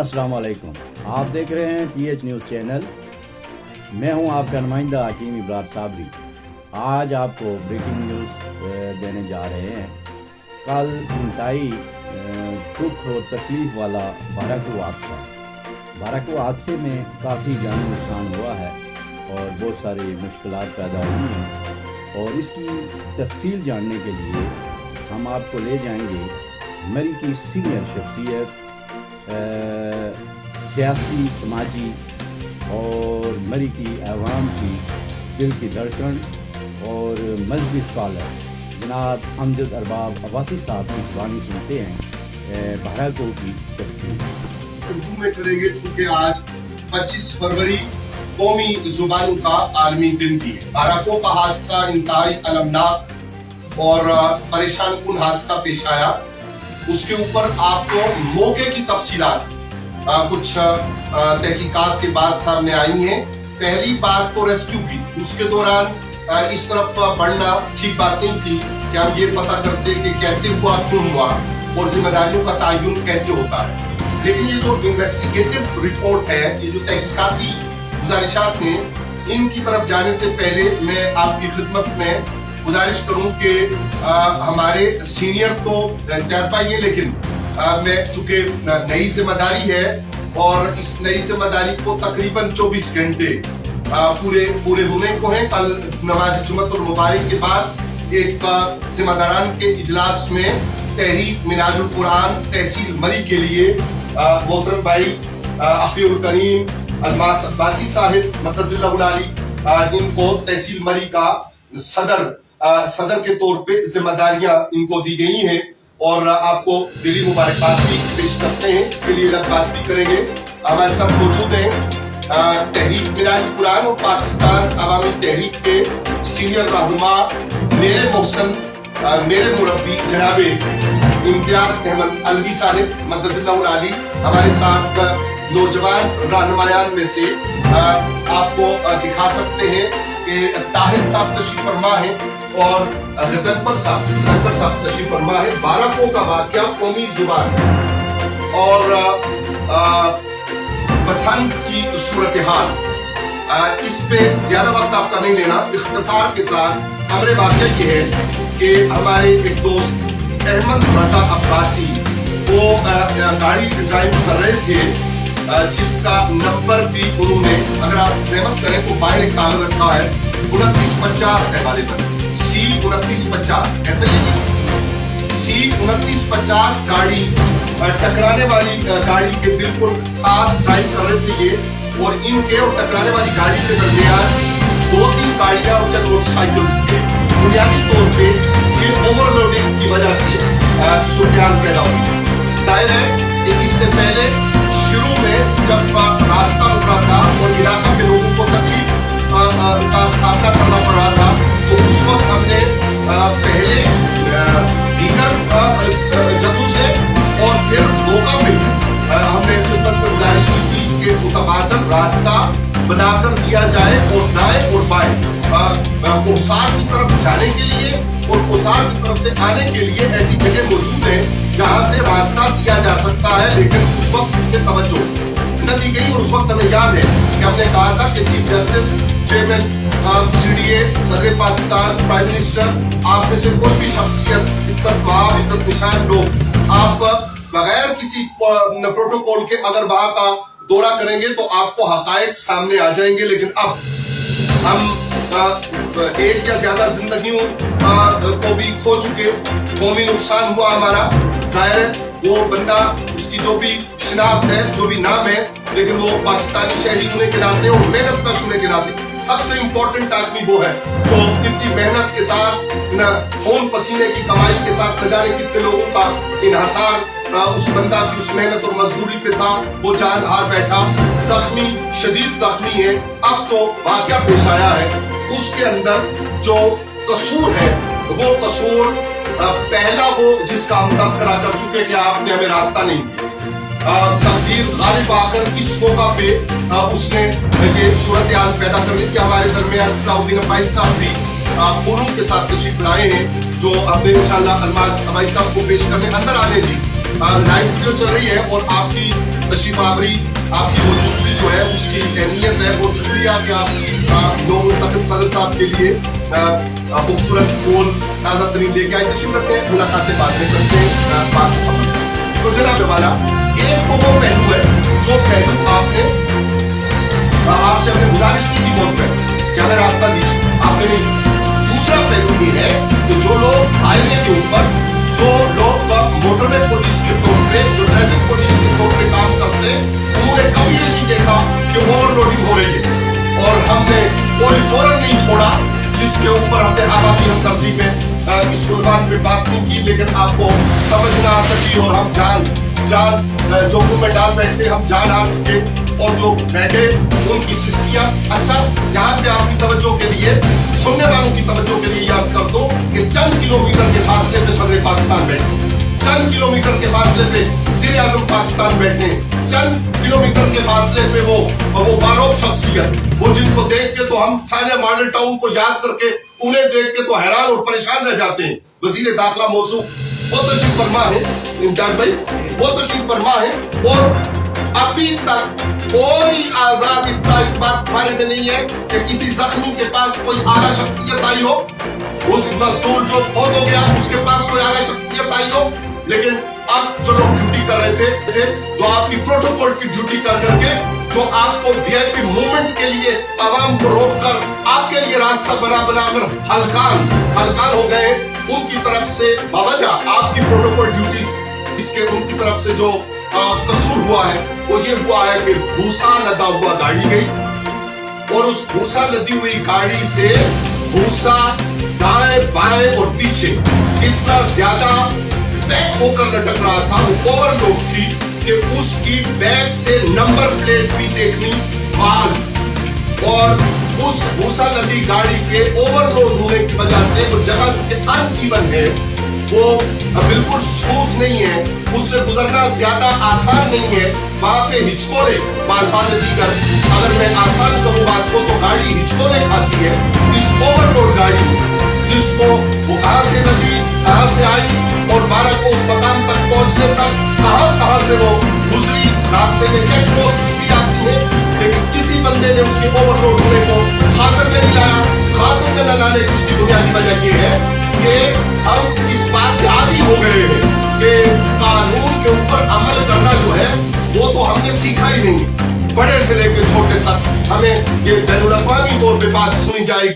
अस्सलाम वालेकुम। आप देख रहे हैं TH न्यूज़ चैनल। मैं हूं आपका नुमाइंदा हकीम इब्रार साबरी। आज आपको ब्रेकिंग न्यूज़ देने जा रहे हैं। कल इंतहाई दुख और तकलीफ़ वाला बाराको हादसे में काफ़ी जानी नुकसान हुआ है और बहुत सारी मुश्किलात पैदा हुई हैं, और इसकी तफसील जानने के लिए हम आपको ले जाएंगे मरी की सीनियर शख्सियत, सियासी, समाजी और मरी की आवाम की दिल की धड़कन और मजहबी स्कॉलर जनाब अमजद अरबाब अब्बासी साहब की ज़ुबानी सुनते हैं बाराको की तफसील। उर्दू में करेंगे चूँकि आज 25 फरवरी कौमी जुबानों का आलमी दिन भी है। बाराको का हादसा इंतहाई अलमनाक और परेशान कुन हादसा पेश आया। उसके ऊपर आपको मौके की तफसीलात कुछ तहकीकात के बाद सामने आई हैं। पहली बात तो रेस्क्यू की थी, उसके दौरान इस तरफ बढ़ना ठीक बात नहीं थी कि हम ये पता करते कि कैसे हुआ, क्यों हुआ और जिम्मेदारियों का तयन कैसे होता है। लेकिन ये जो इन्वेस्टिगेटिव रिपोर्ट है, ये जो तहकीकाती गुजारिशात हैं, इनकी तरफ जाने से पहले मैं आपकी खिदमत में गुजारिश करूं कि हमारे सीनियर तो जज्बा ये, लेकिन मैं चूंकि नई जिम्मेदारी है और इस नई जिम्मेदारी को तकरीबन 24 घंटे पूरे होने को हैं। कल नमाज जुम्मतुल मुबारक के बाद एक जिम्मेदारान के इजलास में तहरीक मिनाजुल कुरान तहसील मरी के लिए मोहतरम भाई अखियुल करीम अलमास अब्बासी साहिब मदजिल्लाहुल आली इनको तहसील मरी का सदर के तौर पे जिम्मेदारियां इनको दी गई हैं और आपको दिली मुबारकबाद भी पेश करते हैं। इसके लिए बात भी करेंगे। हमारे साथ मौजूद हैं तहरीक मिनाजुल कुरान और पाकिस्तान अवामी तहरीक के सीनियर रहनुमा मेरे मोहसन मेरे मुरब्बी जनाबे इम्तियाज अहमद अलवी साहिब मदजिल्लाहुल आली हमारे साथ नौजवान रहनुमायान में से आपको दिखा सकते हैं कि ताहिर साहब तशरीफ फरमा है और गजनफर साहब तशरीफ फरमा है। बाराको का वाकया कौमी जुबान और बसंत की सूरत हाल, इस पे ज्यादा वक्त आपका नहीं लेना। इख्तिसार के साथ खबर वाकया ये है कि हमारे एक दोस्त अहमद रजा अब्बासी वो गाड़ी ड्राइव कर रहे थे, जिसका नंबर भी उन्होंने, अगर आप सहमत करें तो बाहर एक कागज रखा है 2950 है गालिबन, C2950 ऐसे ही C2950 गाड़ी टकराने वाली गाड़ी के बिल्कुल साथ ड्राइव कर रहे थे ये, और इनके और टकराने वाली गाड़ी के दरमियान 2-3 गाड़ियां और चंद मोटरसाइकिल्स थे। बुनियादी तौर पे ये ओवरलोडिंग की वजह से सूरत पैदा हुई। जाहिर है कि इससे पहले शुरू में जब रास्ता उठ रहा था और इलाका के लोगों को तकलीफ का सामना करना पड़ रहा था, तो उस वक्त हमने पहले दीगर जगहों से और फिर मौका पे हमने खिदमत में गुजारिश की थी कि मुतबादल रास्ता बनाकर दिया जाए और दाएं और बाएं कोसार की तरफ जाने के लिए और कोसार की तरफ से आने के लिए ऐसी जगह मौजूद है जहां से रास्ता दिया जा सकता है, लेकिन उस वक्त उस पर तवज्जो न दी गई। और उस वक्त हमें याद है कि हमने कहा था कि चीफ जस्टिस, चेयरमैन CDA, सदर पाकिस्तान, प्राइम मिनिस्टर, आप में से कोई भी शख्सियत, इज्जत निशान लोग, आप बगैर किसी प्रोटोकॉल के अगर वहां का दौरा करेंगे तो आपको हकायक सामने आ जाएंगे। लेकिन अब हम एक या ज्यादा जिंदगियों को भी खो चुके, कौमी नुकसान हुआ हमारा। जाहिर है वो बंदा, उसकी जो भी शिनाख्त है, जो भी नाम है, लेकिन वो पाकिस्तानी शहरी होने के नाते और मेहनत कश होने के नाते सबसे इम्पोर्टेंट आदमी वो है जो इतनी मेहनत के साथ, न खून पसीने की कमाई के साथ, न जाने कितने लोगों का इन्हसार उस बंदा की उस मेहनत और मजदूरी पे था। वो जान हार बैठा, जख्मी, शदीद जख्मी है। अब जो वाकया पेश आया है उसके अंदर जो कसूर है, वो कसूर पहला वो जिसका हम तस्करा कर चुके कि आपने हमें रास्ता नहीं दिया। तकदीर गालिब आकर इस मौका पे उसने ये सूरत हाल पैदा करनी थी। हमारे दरमियान सलाहुद्दीन अब्बासी साहब भी पुरूं के साथ तशरीफ लाए हैं, जो हमने इंशाअल्लाह अलमास अब्बासी साहब को पेश करने। अंदर आने जी, लाइव वीडियो चल रही है और आपकी तशरीफ आवरी, आपकी मौजूदगी जो है उसकी अहमियत है। बहुत शुक्रिया कि आप लोग मुंतखब सदर साहब के लिए खूबसूरत फूल ताज़ा तरीन लेके आए। तशरीफ रखते हैं, मुलाकातें बाद में करते हैं बात। तो जनाब वाला, एक तो वो पहलू है जो पहलू आपने आपसे हमने गुजारिश की थी बहुत पहले कि हमें रास्ता दीजिए, आपने नहीं। दूसरा पहलू ये है कि जो लोग हाईवे के ऊपर, जो लोग मोटरवे पुलिस के तौर पे, जो ट्रैफिक पुलिस के तौर पे काम करते हैं, उन्होंने कभी ये नहीं देखा कि ओवरलोडिंग हो रही है। और हमने कोई फोरम नहीं छोड़ा जिसके ऊपर हमने आवामी हमदर्दी में इस उन्वान पे बात नहीं की, लेकिन आपको समझ ना आ सकी और हम जान जो में डाल बैठे, हम जान आ चुके और जो बैठे उनकी सिस्कियां। अच्छा, यहाँ पे आपकी तवज्जो के लिए, सुनने वालों की तवज्जो के लिए याद कर दो कि चंद किलोमीटर के फासले पे सदर पाकिस्तान बैठे, चंद किलोमीटर के फासले पे वज़ीर आज़म पाकिस्तान बैठे, चंद किलोमीटर के फासले पे वो बारोब शख्सियत, वो जिनको देख के तो हम सारे मॉडल टाउन को याद करके उन्हें देख के तो हैरान और परेशान रह जाते हैं। वज़ीर दाखिला मौजू वो तशरीफ फरमा है, इम्तियाज भाई वो तशरीफ फरमा है, और अभी तक कोई आजाद इत्तला इस बात बारे में नहीं है कि किसी जख्मी के पास कोई आला शख्सियत आई हो, उस मजदूर जो फौत हो गया उसके पास कोई आला शख्सियत आई हो। लेकिन अब जो लोग ड्यूटी कर रहे थे, जो आपकी प्रोटोकॉल की ड्यूटी कर करके, जो आपको वीआईपी मूवमेंट के लिए आवाम को रोककर आपके लिए रास्ता बनाकर हलकान हो गए, उनकी तरफ से बावजह आपकी प्रोटोकॉल ड्यूटी इसके उनकी तरफ से जो कसूर हुआ है वो ये हुआ है कि भूसा लदा हुआ गाड़ी गई और उस भूसा लदी हुई गाड़ी से भूसा दाएं बाएं और पीछे इतना ज्यादा पैक होकर लटक रहा था, वो ओवरलोड थी कि उसकी बैक से नंबर प्लेट भी देखनी माल, और उस भूसा नदी गाड़ी के ओवरलोड होने की वजह से वो जगह चूंकि अनइवन है, वो बिल्कुल स्मूथ नहीं है, उससे गुजरना ज्यादा आसान नहीं है, वहां पे हिचकोले बालफाज़े दीगर अगर मैं आसान करूं बात को तो गाड़ी हिचकोले खाती है इस ओवरलोड गाड़ी को, जिसको वो कहां से नदी कहां से आई और 12 को उस मकाम तक पहुंचने तक कहां से वो गुजरी। रास्ते में चेक पोस्ट भी आती है, लेकिन किसी बंदे ने उसके ओवरलोड होने को खातर में नहीं लाया। खातर में न लाने की उसकी बुनियादी वजह ये है कि हम इस बात के आदी हो गए हैं कि कानून के ऊपर अमल करना जो है वो तो हमने सीखा ही नहीं, बड़े से लेकर छोटे तक हमें ये बैनुल अक़वामी तौर पे बात सुनी जाएगी।